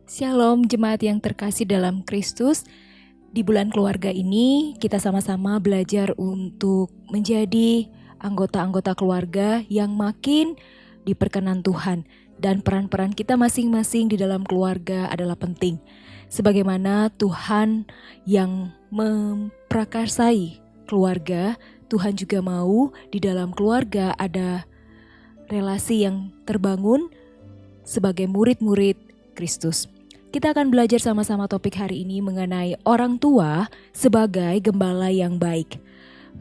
Shalom jemaat yang terkasih dalam Kristus. Di bulan keluarga ini kita sama-sama belajar untuk menjadi anggota-anggota keluarga yang makin diperkenan Tuhan. Dan peran-peran kita masing-masing di dalam keluarga adalah penting. Sebagaimana Tuhan yang memprakarsai keluarga, Tuhan juga mau di dalam keluarga ada relasi yang terbangun sebagai murid-murid Kristus. Kita akan belajar sama-sama topik hari ini mengenai orang tua sebagai gembala yang baik.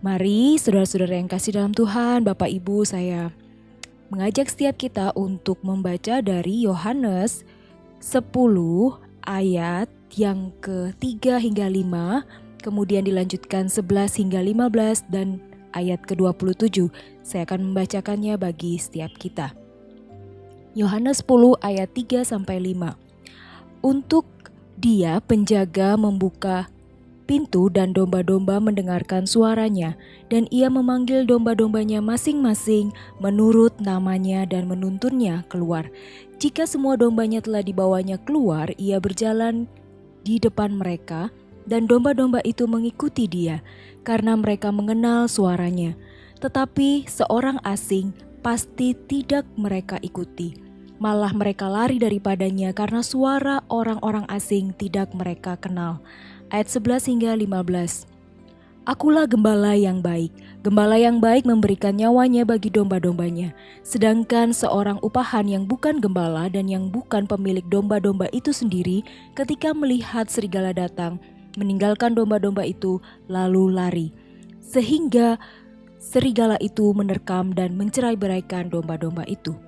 Mari saudara-saudara yang kasih dalam Tuhan, Bapak Ibu, saya mengajak setiap kita untuk membaca dari Yohanes 10 ayat yang ke-3 hingga 5, kemudian dilanjutkan 11 hingga 15 dan ayat ke-27. Saya akan membacakannya bagi setiap kita. Yohanes 10 ayat 3 sampai 5. Untuk dia penjaga membuka pintu dan domba-domba mendengarkan suaranya, dan ia memanggil domba-dombanya masing-masing menurut namanya dan menuntunnya keluar. Jika semua dombanya telah dibawanya keluar, ia berjalan di depan mereka, dan domba-domba itu mengikuti dia, karena mereka mengenal suaranya. Tetapi seorang asing pasti tidak mereka ikuti. Malah mereka lari daripadanya karena suara orang-orang asing tidak mereka kenal. Ayat 11 hingga 15. Akulah gembala yang baik. Gembala yang baik memberikan nyawanya bagi domba-dombanya. Sedangkan seorang upahan yang bukan gembala dan yang bukan pemilik domba-domba itu sendiri, ketika melihat serigala datang, meninggalkan domba-domba itu lalu lari. Sehingga serigala itu menerkam dan mencerai-beraikan domba-domba itu.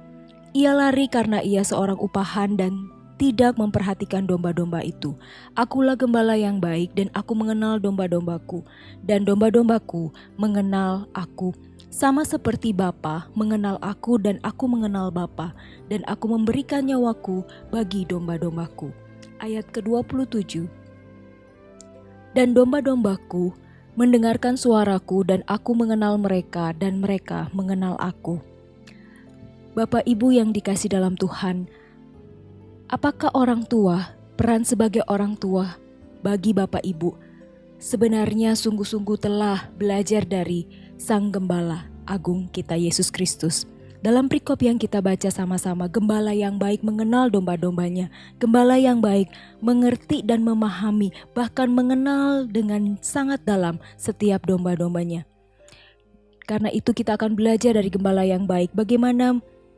Ia lari karena ia seorang upahan dan tidak memperhatikan domba-domba itu. Akulah gembala yang baik dan aku mengenal domba-dombaku, dan domba-dombaku mengenal aku. Sama seperti Bapa mengenal aku dan aku mengenal Bapa, dan aku memberikan nyawaku bagi domba-dombaku. Ayat ke-27. Dan domba-dombaku mendengarkan suaraku dan aku mengenal mereka dan mereka mengenal aku. Bapak Ibu yang dikasih dalam Tuhan, apakah orang tua, peran sebagai orang tua bagi Bapak Ibu sebenarnya sungguh-sungguh telah belajar dari Sang Gembala Agung kita Yesus Kristus. Dalam perikop yang kita baca sama-sama, gembala yang baik mengenal domba-dombanya. Gembala yang baik mengerti dan memahami, bahkan mengenal dengan sangat dalam setiap domba-dombanya. Karena itu kita akan belajar dari gembala yang baik bagaimana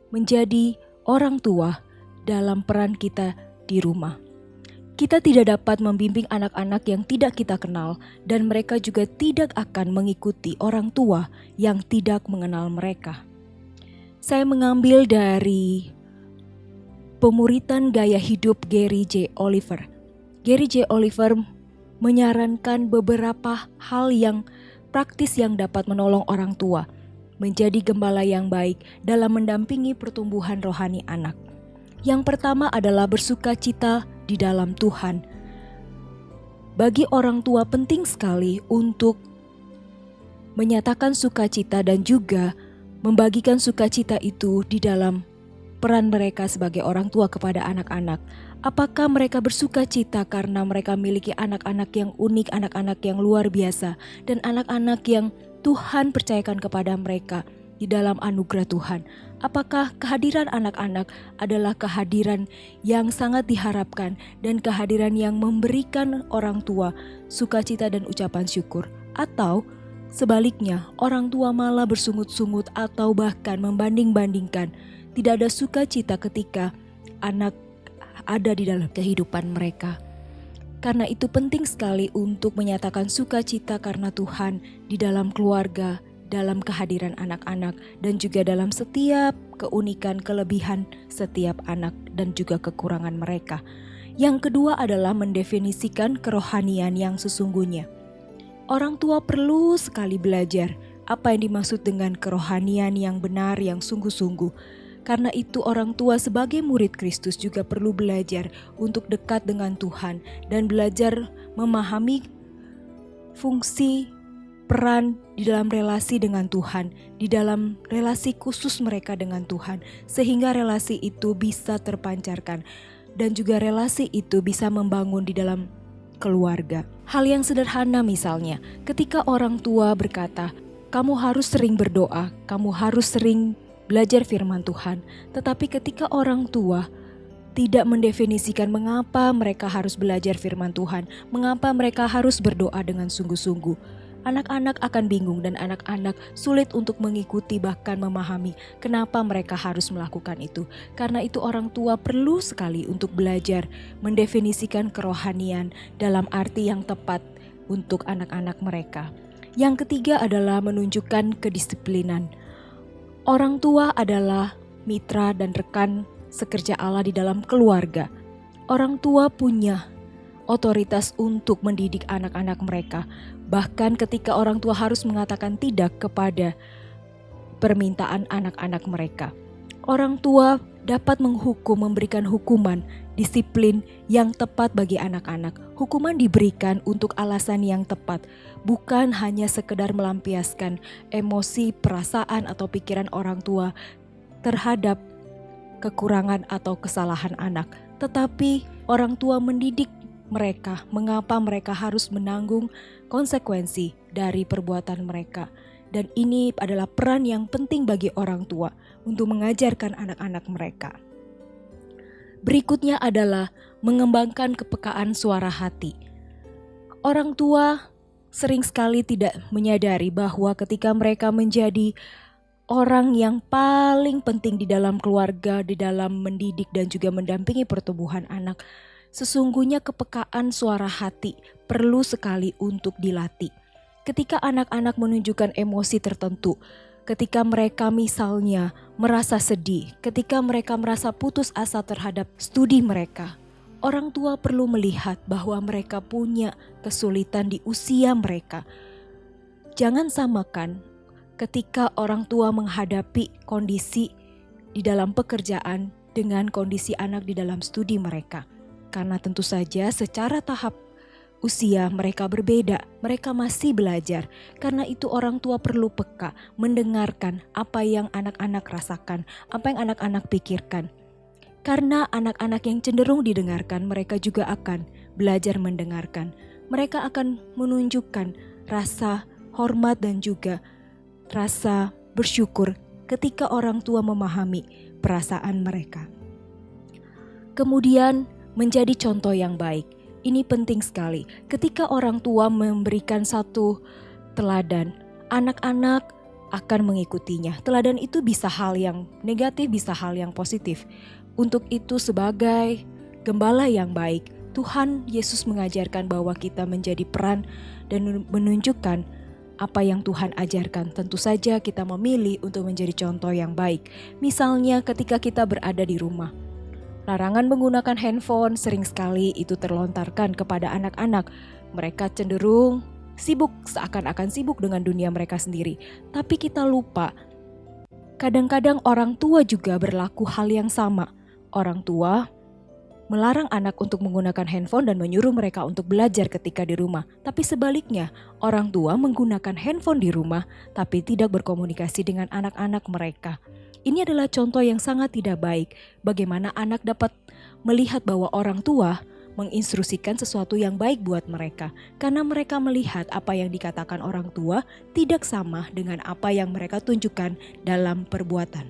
menjadi orang tua dalam peran kita di rumah. Kita tidak dapat membimbing anak-anak yang tidak kita kenal, dan mereka juga tidak akan mengikuti orang tua yang tidak mengenal mereka. Saya mengambil dari Pemuritan Gaya Hidup Gary J. Oliver. Gary J. Oliver menyarankan beberapa hal yang praktis yang dapat menolong orang tua menjadi gembala yang baik dalam mendampingi pertumbuhan rohani anak. Yang pertama adalah bersukacita di dalam Tuhan. Bagi orang tua penting sekali untuk menyatakan sukacita dan juga membagikan sukacita itu di dalam peran mereka sebagai orang tua kepada anak-anak. Apakah mereka bersukacita karena mereka memiliki anak-anak yang unik, anak-anak yang luar biasa, dan anak-anak yang Tuhan percayakan kepada mereka di dalam anugerah Tuhan? Apakah kehadiran anak-anak adalah kehadiran yang sangat diharapkan dan kehadiran yang memberikan orang tua sukacita dan ucapan syukur? Atau sebaliknya, orang tua malah bersungut-sungut atau bahkan membanding-bandingkan, tidak ada sukacita ketika anak ada di dalam kehidupan mereka. Karena itu penting sekali untuk menyatakan sukacita karena Tuhan di dalam keluarga, dalam kehadiran anak-anak, dan juga dalam setiap keunikan, kelebihan setiap anak dan juga kekurangan mereka. Yang kedua adalah mendefinisikan kerohanian yang sesungguhnya. Orang tua perlu sekali belajar apa yang dimaksud dengan kerohanian yang benar, yang sungguh-sungguh. Karena itu orang tua sebagai murid Kristus juga perlu belajar untuk dekat dengan Tuhan dan belajar memahami fungsi peran di dalam relasi dengan Tuhan, di dalam relasi khusus mereka dengan Tuhan, sehingga relasi itu bisa terpancarkan. dan juga relasi itu bisa membangun di dalam keluarga. Hal yang sederhana misalnya, ketika orang tua berkata, kamu harus sering berdoa, kamu harus sering belajar firman Tuhan. Tetapi ketika orang tua tidak mendefinisikan mengapa mereka harus belajar firman Tuhan, mengapa mereka harus berdoa dengan sungguh-sungguh, anak-anak akan bingung dan anak-anak sulit untuk mengikuti bahkan memahami kenapa mereka harus melakukan itu. Karena itu orang tua perlu sekali untuk belajar mendefinisikan kerohanian dalam arti yang tepat untuk anak-anak mereka. Yang ketiga adalah menunjukkan kedisiplinan. Orang tua adalah mitra dan rekan sekerja Allah di dalam keluarga. Orang tua punya otoritas untuk mendidik anak-anak mereka. Bahkan ketika orang tua harus mengatakan tidak kepada permintaan anak-anak mereka. Orang tua dapat menghukum, memberikan hukuman, disiplin yang tepat bagi anak-anak. Hukuman diberikan untuk alasan yang tepat, bukan hanya sekedar melampiaskan emosi, perasaan atau pikiran orang tua terhadap kekurangan atau kesalahan anak. Tetapi orang tua mendidik mereka, mengapa mereka harus menanggung konsekuensi dari perbuatan mereka. Dan ini adalah peran yang penting bagi orang tua untuk mengajarkan anak-anak mereka. Berikutnya adalah mengembangkan kepekaan suara hati. Orang tua sering sekali tidak menyadari bahwa ketika mereka menjadi orang yang paling penting di dalam keluarga, di dalam mendidik dan juga mendampingi pertumbuhan anak, sesungguhnya kepekaan suara hati perlu sekali untuk dilatih. Ketika anak-anak menunjukkan emosi tertentu, ketika mereka misalnya merasa sedih, ketika mereka merasa putus asa terhadap studi mereka, orang tua perlu melihat bahwa mereka punya kesulitan di usia mereka. Jangan samakan ketika orang tua menghadapi kondisi di dalam pekerjaan dengan kondisi anak di dalam studi mereka. Karena tentu saja secara tahap usia mereka berbeda, mereka masih belajar. Karena itu orang tua perlu peka, mendengarkan apa yang anak-anak rasakan, apa yang anak-anak pikirkan. Karena anak-anak yang cenderung didengarkan, mereka juga akan belajar mendengarkan. Mereka akan menunjukkan rasa hormat dan juga rasa bersyukur ketika orang tua memahami perasaan mereka. Kemudian menjadi contoh yang baik. Ini penting sekali. Ketika orang tua memberikan satu teladan, anak-anak akan mengikutinya. Teladan itu bisa hal yang negatif, bisa hal yang positif. Untuk itu sebagai gembala yang baik, Tuhan Yesus mengajarkan bahwa kita menjadi peran dan menunjukkan apa yang Tuhan ajarkan. Tentu saja kita memilih untuk menjadi contoh yang baik. Misalnya ketika kita berada di rumah, larangan menggunakan handphone sering sekali itu terlontarkan kepada anak-anak. Mereka cenderung sibuk, seakan-akan sibuk dengan dunia mereka sendiri. Tapi kita lupa, kadang-kadang orang tua juga berlaku hal yang sama. Orang tua melarang anak untuk menggunakan handphone dan menyuruh mereka untuk belajar ketika di rumah. Tapi sebaliknya, orang tua menggunakan handphone di rumah tapi tidak berkomunikasi dengan anak-anak mereka. Ini adalah contoh yang sangat tidak baik. Bagaimana anak dapat melihat bahwa orang tua menginstruksikan sesuatu yang baik buat mereka. Karena mereka melihat apa yang dikatakan orang tua tidak sama dengan apa yang mereka tunjukkan dalam perbuatan.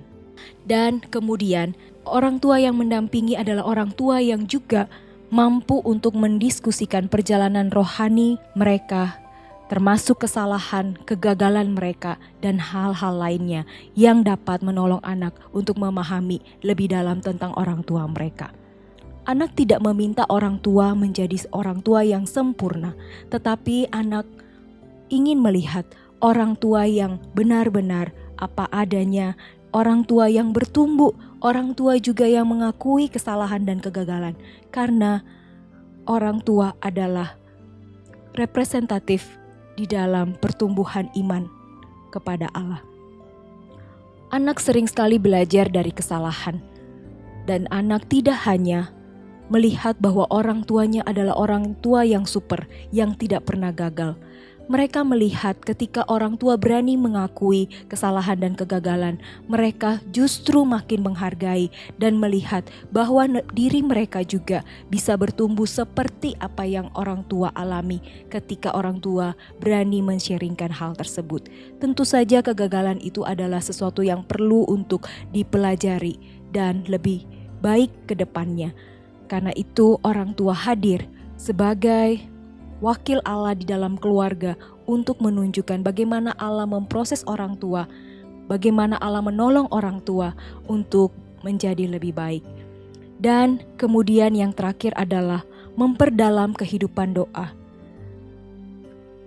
Dan kemudian orang tua yang mendampingi adalah orang tua yang juga mampu untuk mendiskusikan perjalanan rohani mereka, termasuk kesalahan, kegagalan mereka, dan hal-hal lainnya yang dapat menolong anak untuk memahami lebih dalam tentang orang tua mereka. Anak tidak meminta orang tua menjadi orang tua yang sempurna, tetapi anak ingin melihat orang tua yang benar-benar apa adanya, orang tua yang bertumbuh, orang tua juga yang mengakui kesalahan dan kegagalan, karena orang tua adalah representatif di dalam pertumbuhan iman kepada Allah. Anak sering sekali belajar dari kesalahan, dan anak tidak hanya melihat bahwa orang tuanya adalah orang tua yang super, yang tidak pernah gagal. Mereka melihat ketika orang tua berani mengakui kesalahan dan kegagalan, mereka justru makin menghargai dan melihat bahwa diri mereka juga bisa bertumbuh seperti apa yang orang tua alami ketika orang tua berani men-sharingkan hal tersebut. Tentu saja kegagalan itu adalah sesuatu yang perlu untuk dipelajari dan lebih baik ke depannya. Karena itu orang tua hadir sebagai wakil Allah di dalam keluarga untuk menunjukkan bagaimana Allah memproses orang tua, bagaimana Allah menolong orang tua untuk menjadi lebih baik. Dan kemudian yang terakhir adalah memperdalam kehidupan doa.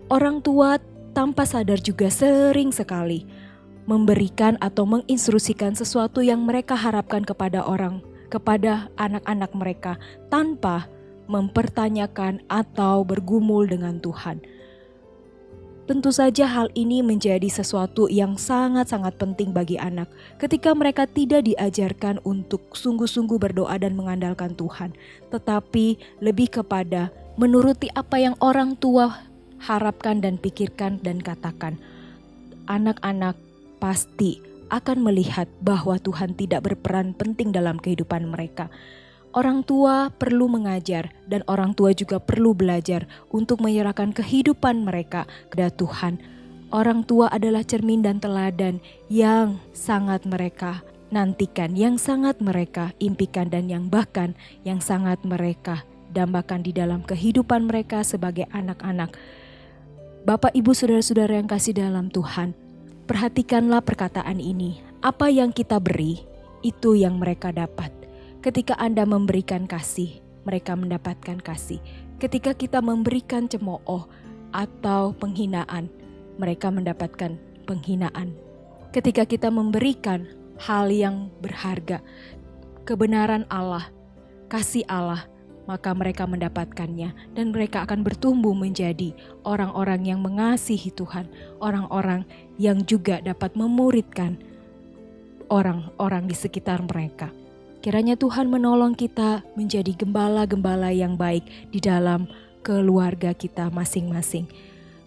Orang tua tanpa sadar juga sering sekali memberikan atau menginstruksikan sesuatu yang mereka harapkan kepada anak-anak mereka tanpa mempertanyakan atau bergumul dengan Tuhan. Tentu saja hal ini menjadi sesuatu yang sangat-sangat penting bagi anak ketika mereka tidak diajarkan untuk sungguh-sungguh berdoa dan mengandalkan Tuhan, tetapi lebih kepada menuruti apa yang orang tua harapkan dan pikirkan dan katakan. Anak-anak pasti akan melihat bahwa Tuhan tidak berperan penting dalam kehidupan mereka. Orang tua perlu mengajar dan orang tua juga perlu belajar untuk menyerahkan kehidupan mereka kepada Tuhan. Orang tua adalah cermin dan teladan yang sangat mereka nantikan, yang sangat mereka impikan dan yang bahkan yang sangat mereka dambakan di dalam kehidupan mereka sebagai anak-anak. Bapak, Ibu, saudara-saudara yang kasih dalam Tuhan, perhatikanlah perkataan ini. Apa yang kita beri, itu yang mereka dapat. Ketika Anda memberikan kasih, mereka mendapatkan kasih. Ketika kita memberikan cemooh atau penghinaan, mereka mendapatkan penghinaan. Ketika kita memberikan hal yang berharga, kebenaran Allah, kasih Allah, maka mereka mendapatkannya dan mereka akan bertumbuh menjadi orang-orang yang mengasihi Tuhan, orang-orang yang juga dapat memuridkan orang-orang di sekitar mereka. Kiranya Tuhan menolong kita menjadi gembala-gembala yang baik di dalam keluarga kita masing-masing.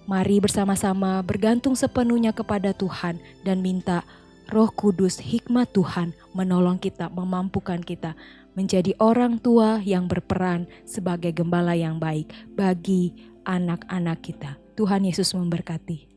Mari bersama-sama bergantung sepenuhnya kepada Tuhan dan minta Roh Kudus, hikmat Tuhan menolong kita, memampukan kita menjadi orang tua yang berperan sebagai gembala yang baik bagi anak-anak kita. Tuhan Yesus memberkati.